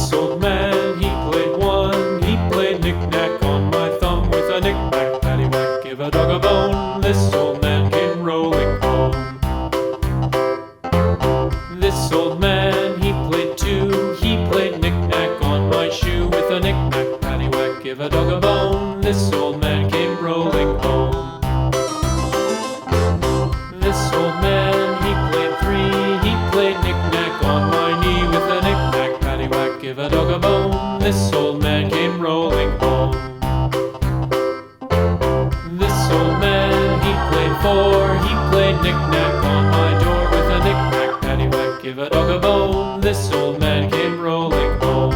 This old man, he played one. He played knick-knack on my thumb with a knick-knack, paddywhack, give a dog a bone. This old man came rolling home. This old man, he played two. He played knick-knack on my shoe with a knick-knack, paddywhack, give a dog a bone. This old man came rolling home. This old man, he played three. He played knick-knack on my knee with a knick-knack, paddywhack, give a dog a bone. This old man came rolling home. This old man, he played four. He played knick-knack on my door with a knick-knack, paddywhack, give a dog a bone. This old man came rolling home.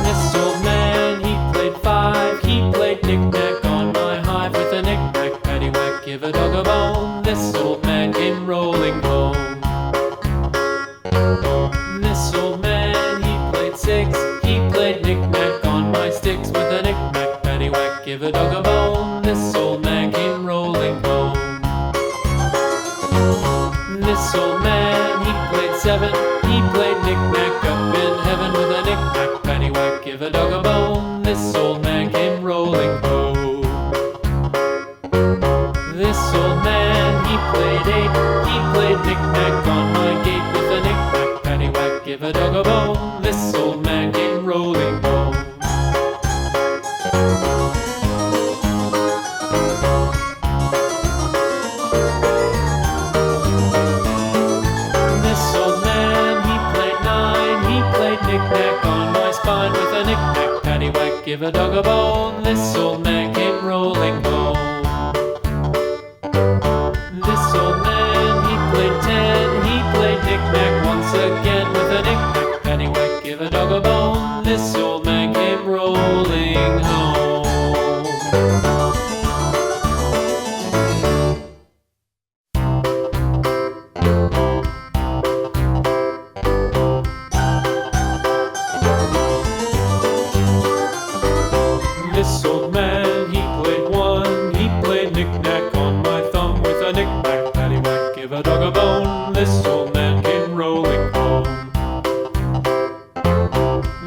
This old man, he played five. He played knick-knack on my hive with a knick-knack, paddywhack, give a dog a bone. This old man came rolling home. This old man, he played six. He played knick-knack on my sticks with a knick-knack, paddywhack, give a dog a bone. This old man came rolling home. This old man, he played seven. He played knick-knack up in heaven with a knick-knack, paddywhack, give a dog a bone. This old man came rolling home. This old man, he played eight. He played knick-knack on my gate with a knick-knack, paddywhack, give a dog a bone. This old man came rolling home. This old man, he played nine. He played knick-knack on my spine with a knick-knack, paddywhack, give a dog a bone. This old man came rolling home. This old man, he played ten. He played knick-knack once again with a knick-knack, paddywhack, give a dog a bone. This old man came rolling home. This old man, he played one. He played knick-knack on my thumb with a knick-knack, paddywhack, give a dog a bone. This old man came rolling home.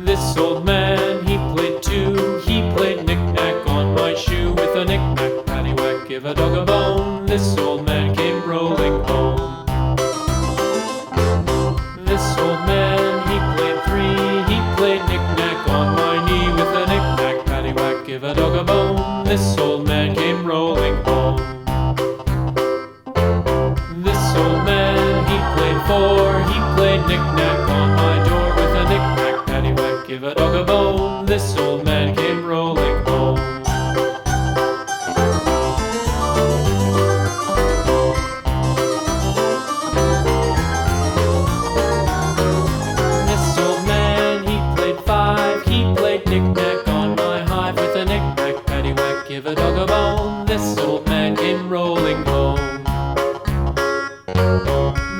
This old man, he played two. He played knick-knack on my shoe with a knick-knack, paddywhack, give a dog a bone. This old man came rolling home. This old man, he played three. He played knick-knack on my knee with a knick-knack, paddywhack, give a dog a bone. This old man came rolling home. This old man, he played four. He played knick-knack on my door with a knick-knack, paddywhack, give a dog a bone. This old man came rolling home. This old man, he played five. He played knick-knack on my hive with a knick-knack, paddywhack, give a dog a bone. This old man came rolling home.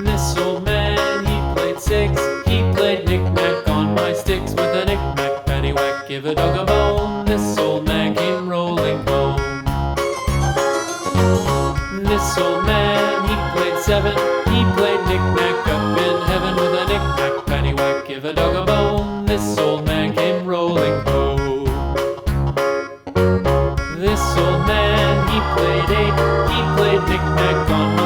This old man, he played six. He played knick-knack on my sticks with a knick-knack, paddywhack, give a dog a bone. This old man came rolling home. This old man, he played seven. He played knick-knack up in heaven with a knick-knack, paddywhack, give a dog a bone. This old man came rolling home. This old man, he played eight. He played knick-knack on